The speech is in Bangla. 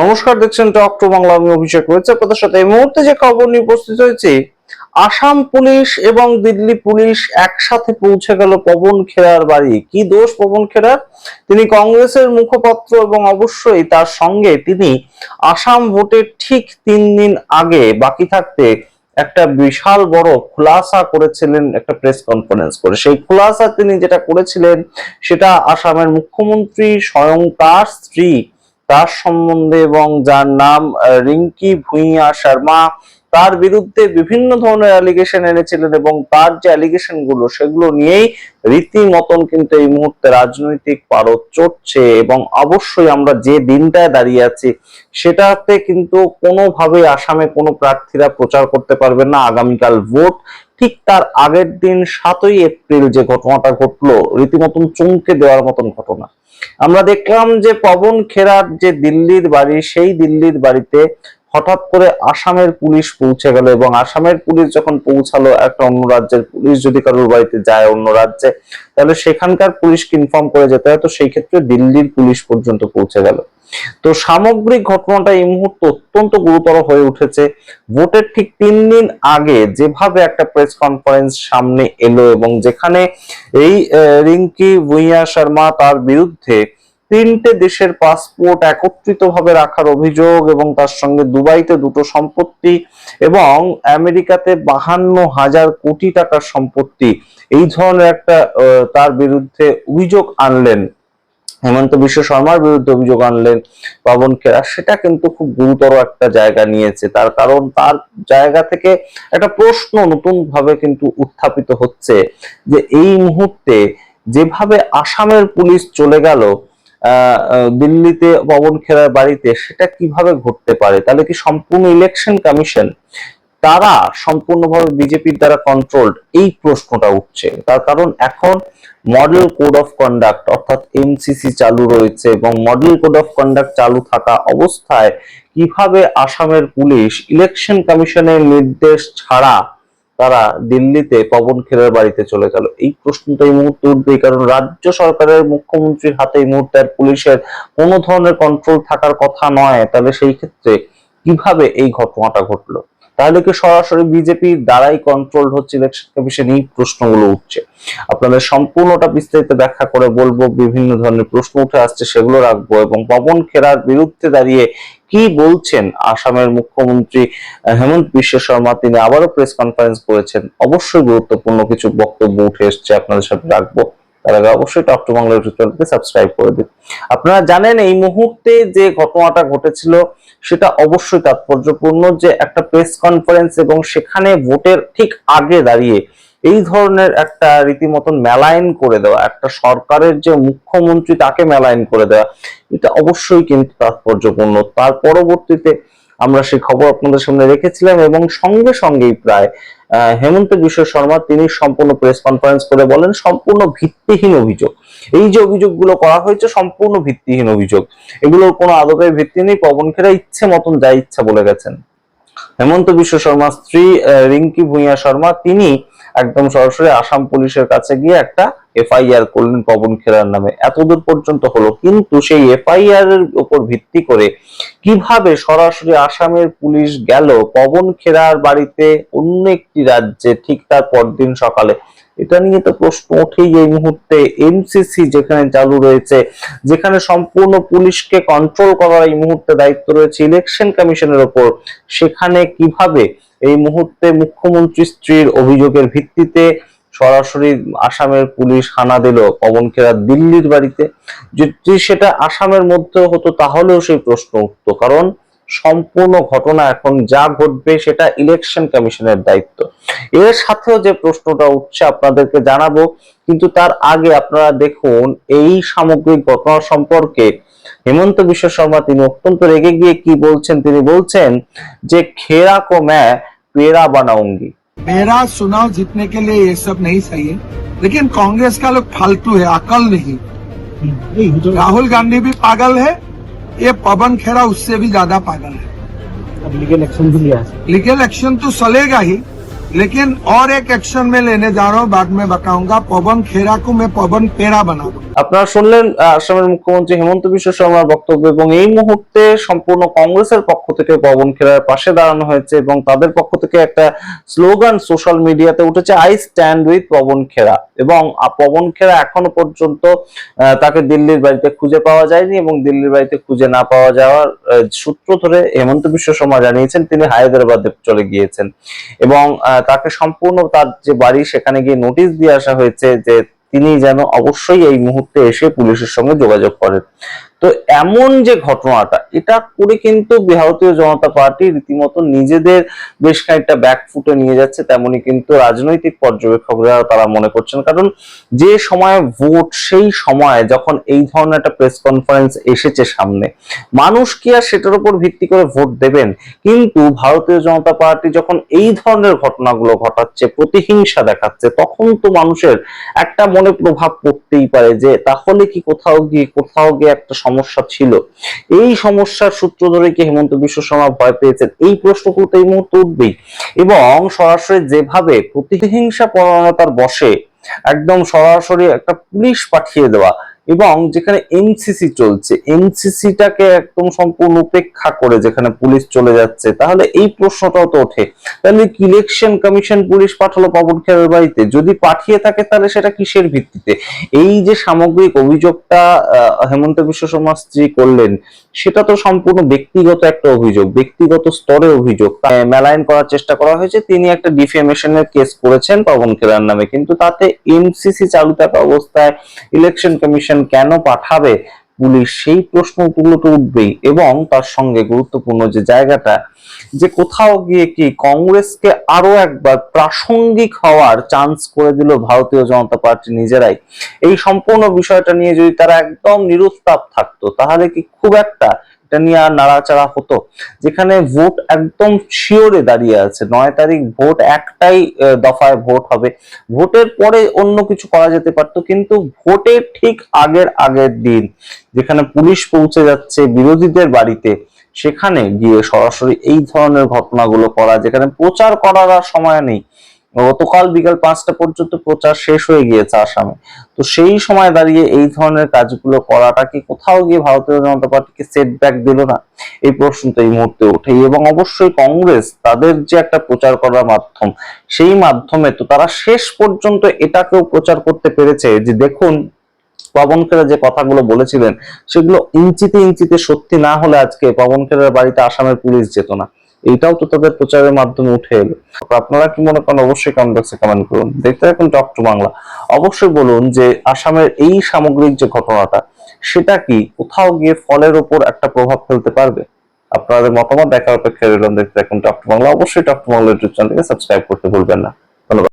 নমস্কার, দেখছেন টক টু বাংলা। আমি অভিষেক রয়েছে আপনাদের সাথে। এই মুহূর্তে যে খবর নিয়ে উপস্থিত হয়েছি, আসাম পুলিশ এবং দিল্লি পুলিশ একসাথে পৌঁছে গেল পবন খেরার বাড়ি। কি দোষ পবন খেরার? তিনি কংগ্রেসের মুখপাত্র এবং অবশ্যই তার সঙ্গে তিনি আসাম ভোটের ঠিক 3 দিন আগে বাকি থাকতে একটা বিশাল বড় খুলাসা করেছিলেন, একটা প্রেস কনফারেন্স করে। সেই খুলাসা তিনি যেটা করেছিলেন সেটা আসামের মুখ্যমন্ত্রী স্বয়ং তার স্ত্রী, তার সম্বন্ধে, এবং যার নাম রিঙ্কি ভুঁইয়া শর্মা, তার বিরুদ্ধে বিভিন্ন ধরনের অ্যালিগেশন এনেছিলেন এবং তার যে অ্যালিগেশন গুলো সেগুলো নিয়েই রীতিমতন কিন্তু এই মুহূর্তে রাজনৈতিক পারদ চড়ছে। এবং অবশ্যই আমরা যে দিনটায় দাঁড়িয়ে আছি সেটাতে কিন্তু কোনোভাবে আসামে কোনো প্রার্থীরা প্রচার করতে পারবেন না। আগামীকাল ভোট, ঠিক তার আগের দিন 7ই এপ্রিল যে ঘটনাটা ঘটলো, রীতিমতন চমকে দেওয়ার মতন ঘটনা। আমরা দেখলাম যে পবন খেরার যে দিল্লির বাড়ি, সেই দিল্লির বাড়িতে হঠাৎ করে আসামের পুলিশ পৌঁছে গেল। এবং আসামের পুলিশ যখন পৌঁছালো, একটা অন্য রাজ্যের পুলিশ যদি কারোর বাড়িতে যায় অন্য রাজ্যে, তাহলে সেখানকার পুলিশকে ইনফর্ম করে যেতে হয়। তো সেই ক্ষেত্রে দিল্লির পুলিশ পর্যন্ত পৌঁছে গেল। তো সামগ্রিক ঘটনাটা এই মুহূর্তে অত্যন্ত গুরুতর হয়ে উঠেছে। ভোটের ঠিক 3 দিন আগে যেভাবে একটা প্রেস কনফারেন্স সামনে এলো এবং যেখানে এই রিঙ্কি ভুঁইয়া শর্মা, তার বিরুদ্ধে 3টে দেশের পাসপোর্ট একত্রিত ভাবে রাখার অভিযোগ, এবং তার সঙ্গে দুবাইতে 2টো সম্পত্তি এবং আমেরিকাতে 52,000 কোটি টাকার সম্পত্তি, এই ধরনের একটা তার বিরুদ্ধে অভিযোগ আনলেন, হেমন্ত বিশ্ব শর্মার বিরুদ্ধে অভিযোগ আনলেন পবন খেরা, সেটা কিন্তু খুব গুরুতর একটা জায়গা নিয়েছে। তার কারণ তার জায়গা থেকে একটা প্রশ্ন নতুন ভাবে কিন্তু উত্থাপিত হচ্ছে যে এই মুহূর্তে যেভাবে আসামের পুলিশ চলে গেল দিল্লিতে পবন খেরার বাড়িতে, সেটা কিভাবে ঘটতে পারে? তাহলে কি সম্পূর্ণ ইলেকশন কমিশন তারা সম্পূর্ণভাবে বিজেপির দ্বারা কন্ট্রোলড? এই প্রশ্নটা উঠছে। তার কারণ এখন মডেল কোড অফ কন্ডাক্ট অর্থাৎ এমসিসি চালু রয়েছে, এবং মডেল কোড অফ কন্ডাক্ট চালু থাকা অবস্থায় কিভাবে আসামের পুলিশ ইলেকশন কমিশনের নির্দেশ ছাড়া তারা দিল্লিতে পবন খেরার বাড়িতে চলে গেল? এই প্রশ্নটা এই মুহূর্তে উঠবে, কারণ রাজ্য সরকারের মুখ্যমন্ত্রীর হাতে এই মুহূর্তে আর পুলিশের কোনো ধরনের কন্ট্রোল থাকার কথা নয়। তাহলে সেই ক্ষেত্রে কিভাবে এই ঘটনাটা ঘটলো? তাহলে কি সরাসরি বিজেপির দ্বারাই কন্ট্রোল হচ্ছে ইলেকশন কমিশন? এই প্রশ্নগুলো উঠছে। আপনাদের সম্পূর্ণটা বিস্তারিত ব্যাখ্যা করে বলবো। বিভিন্ন ধরনের প্রশ্ন উঠে আসছে, সেগুলো রাখবো। এবং পবন খেরার বিরুদ্ধে দাঁড়িয়ে কি বলছেন আসামের মুখ্যমন্ত্রী হেমন্ত বিশ্ব শর্মা, তিনি আবারও প্রেস কনফারেন্স করেছেন। অবশ্যই গুরুত্বপূর্ণ কিছু বক্তব্য উঠে এসছে, আপনাদের সাথে রাখবো। তার আগে অবশ্যই টক টু বাংলা ইউটিউব চ্যানেলকে সাবস্ক্রাইব করে দিন। আপনারা জানেন এই মুহূর্তে যে ঘটনাটা ঘটেছিল সেটা অবশ্যই তাৎপর্যপূর্ণ, যে একটা প্রেস কনফারেন্স এবং সেখানে ভোটের ঠিক আগে দাঁড়িয়ে এই ধরনের একটা রীতিমতন মেলাইন করে দেওয়া, একটা সরকারের যে মুখ্যমন্ত্রী তাকে মেলাইন করে দেওয়া, এটা অবশ্যই কিন্তু তাৎপর্যপূর্ণ। তার পরবর্তীতে আমরা সেই খবর আপনাদের সামনে রেখেছিলাম, এবং সঙ্গে সঙ্গেই প্রায় হেমন্ত বিশ্ব শর্মা তিনি সম্পূর্ণ প্রেস কনফারেন্স করে বলেন সম্পূর্ণ ভিত্তিহীন অভিযোগ। এই যে অভিযোগগুলো করা হয়েছে সম্পূর্ণ ভিত্তিহীন অভিযোগ, এগুলোর কোনো আদপের ভিত্তি নেই। পবন খেরা ইচ্ছে মতন যা ইচ্ছা বলে গেছেন। হেমন্ত বিশ্ব শর্মার স্ত্রী রিঙ্কি ভুঁইয়া শর্মা, তিনি একদম সরাসরি আসাম পুলিশের কাছে গিয়ে একটা এফআইআর করলেন পবন খেরার নামে। এতদূর পর্যন্ত হলো, কিন্তু সেই এফআইআর এর উপর ভিত্তি করে কিভাবে সরাসরি আসামের পুলিশ গেল পবন খেরার বাড়িতে অন্য একটি রাজ্যে ঠিক তার পরদিন সকালে, এটা নিয়ে তো প্রশ্ন ওঠেই। এই মুহূর্তে এমসিসি যেখানে চালু রয়েছে, যেখানে সম্পূর্ণ পুলিশকে কন্ট্রোল করার এই মুহূর্তে দায়িত্ব রয়েছে ইলেকশন কমিশনের ওপর, সেখানে কিভাবে এই মুহূর্তে মুখ্যমন্ত্রী স্ত্রীর অভিযোগের ভিত্তিতে সরাসরি আসামের পুলিশ হানা দিল পবন খেরার দিল্লির বাড়িতে? যদি সেটা আসামের মধ্যে হতো তাহলেও সেই প্রশ্ন উঠতো, কারণ সম্পূর্ণ ঘটনা এখন যা ঘটবে সেটা ইলেকশন কমিশনের দায়িত্ব। এর সাথেও যে প্রশ্নটা উঠছে আপনাদেরকে জানাবো, কিন্তু তার আগে আপনারা দেখুন এই সামগ্রিক ঘটনা সম্পর্কে হেমন্ত বিশ্ব শর্মা তিনি অত্যন্ত রেগে গিয়ে কি বলছেন। তিনি বলছেন যে खेरा को मैं पेड़ा बनाऊंगी। मेरा चुनाव जीतने के लिए ये सब नहीं सही है, लेकिन कांग्रेस का लोग फालतू है, अकल नहीं। राहुल गांधी भी पागल है, ये पवन खेरा उससे भी ज्यादा पागल है। अब लीगल एक्शन भी लिया है। लीगल एक्शन तो चलेगा ही, लेकिन और एक एक्शन में लेने जा रहा हूँ, बाद में बताऊंगा। पवन खेरा को मैं पवन पेड़ा बना दूंगा। আপনারা শুনলেন আসামের মুখ্যমন্ত্রী হেমন্ত বিশ্ব শর্মার বক্তব্য, এবং এই মুহূর্তে সম্পূর্ণ কংগ্রেসের পক্ষ থেকে পবন খেরার পাশে দাঁড়ানো হয়েছে এবং তাদের পক্ষ থেকে একটা স্লোগান সোশ্যাল মিডিয়াতে উঠেছে, I stand with Pawan Khera. এবং পবন খেরা এখনো পর্যন্ত তাকে দিল্লির বাড়িতে খুঁজে পাওয়া যায়নি, এবং দিল্লির বাড়িতে খুঁজে না পাওয়া যাওয়ার সূত্র ধরে হেমন্ত বিশ্ব শর্মা জানিয়েছেন তিনি হায়দ্রাবাদে চলে গিয়েছেন, এবং তাকে সম্পূর্ণ তার যে বাড়ি সেখানে গিয়ে নোটিশ দিয়ে আসা হয়েছে যে তিনি যেন অবশ্যই এই মুহূর্তে এসে পুলিশের সঙ্গে যোগাযোগ করেন। তো এমন যে ঘটনাটা, এটা করে কিন্তু ভারতীয় জনতা পার্টি রীতিমতো নিজেদের বেশ খানিকটা ব্যাকফুটে নিয়ে যাচ্ছে, তেমনি কিন্তু রাজনৈতিক পর্যবেক্ষকরা তারা মনে করছেন। কারণ যে সময় ভোট, সেই সময় যখন এই ধরনের একটা প্রেস কনফারেন্স এসেছে সামনে, মানুষ কি আর সেটার উপর ভিত্তি করে ভোট দেবেন? কিন্তু ভারতীয় জনতা পার্টি যখন এই ধরনের ঘটনাগুলো ঘটাচ্ছে, প্রতিহিংসা দেখাচ্ছে, তখন তো মানুষের একটা মনে প্রভাব পড়তেই পারে যে তাহলে কি কোথাও গিয়ে একটা সমস্যা ছিল। এই সমস্যার সূত্র ধরে কি হেমন্ত বিশ্ব শর্মা ভয় পেয়েছেন? এই প্রশ্নগুলো তো এই মুহূর্তে উঠবেই। এবং সরাসরি যেভাবে প্রতিহিংসা পরায়ণতার বশে একদম সরাসরি একটা পুলিশ পাঠিয়ে দেওয়া, এবং যেখানে এনসিসি চলছে, এনসিসিটাকে একদম সম্পূর্ণ উপেক্ষা করে যেখানে পুলিশ চলে যাচ্ছে, তাহলে এই প্রশ্নটাও তো ওঠে, তাহলে ইলেকশন কমিশন পুলিশ পাঠালো পবন খেরার বাড়িতে? যদি পাঠিয়ে থাকে তাহলে সেটা কিসের ভিত্তিতে? এই যে সামগ্রিক অভিযোগটা হেমন্ত বিশ্ব শর্মার স্ত্রী করলেন, সেটা তো সম্পূর্ণ ব্যক্তিগত একটা অভিযোগ, ব্যক্তিগত স্তরে অভিযোগ মেলাইন করার চেষ্টা করা হয়েছে। তিনি একটা ডিফেমেশনের কেস করেছেন পবন খেরার নামে, কিন্তু তাতে এনসিসি চালু থাকা অবস্থায় ইলেকশন কমিশন কেন পাঠাবে পুলিশ? সেই প্রশ্নগুলো তো উঠবেই। এবং তার সঙ্গে গুরুত্বপূর্ণ যে জায়গাটা, যে কোথাও গিয়ে কি কংগ্রেসকে আরো একবার প্রাসঙ্গিক হওয়ার চান্স করে দিল ভারতীয় জনতা পার্টি নিজেরাই। এই সম্পূর্ণ বিষয়টা নিয়ে যদি তারা একদম নিরুত্তাপ থাকতো, তাহলে কি খুব একটা এটা নিয়ে আর নাড়াচাড়া হতো? যেখানে ভোট একদম শিওরে দাঁড়িয়ে আছে, 9 তারিখ ভোট, একটাই দফায় ভোট হবে, ভোটের পরে অন্য কিছু করা যেতে পারতো, কিন্তু ভোটের ঠিক আগের দিন যেখানে পুলিশ পৌঁছে যাচ্ছে বিরোধীদের বাড়িতে, সেখানে গিয়ে সরাসরি এই ধরনের ঘটনাগুলো করা, যেখানে প্রচার করার আর সময় নেই। গতকাল বিকাল 5টা পর্যন্ত প্রচার শেষ হয়ে গিয়েছে আসামে। তো সেই সময় দাঁড়িয়ে এই ধরনের কাজগুলো করাটা কি কোথাও গিয়ে ভারতীয় জনতা পার্টিকে সেটব্যাক দিল না? এই প্রশ্ন তো এই মুহূর্তে ওঠে। এবং অবশ্যই কংগ্রেস তাদের যে একটা প্রচার করার মাধ্যম, সেই মাধ্যমে তো তারা শেষ পর্যন্ত এটাকেও প্রচার করতে পেরেছে যে দেখুন পবন খেরা যে কথাগুলো বলেছিলেন সেগুলো ইঞ্চিতে ইঞ্চিতে সত্যি না হলে আজকে পবন খেরার বাড়িতে আসামের পুলিশ যেত না। এইটাও তো তাদের প্রচারের মাধ্যমে উঠে এলো। আপনারা কি মনে করেন? অবশ্যই কমেন্ট বক্সে কমেন্ট করুন। দেখতে থাকুন টক টু বাংলা। অবশ্যই বলুন যে আসামের এই সামগ্রিক যে ঘটনাটা, সেটা কি কোথাও গিয়ে ফলের উপর একটা প্রভাব ফেলতে পারবে? আপনাদের মতামত দেখার অপেক্ষায় রইলাম। দেখতে থাকুন টক টু বাংলা। অবশ্যই টক টু বাংলা ইউটিউব চ্যানেলকে সাবস্ক্রাইব করতে ভুলবেন না।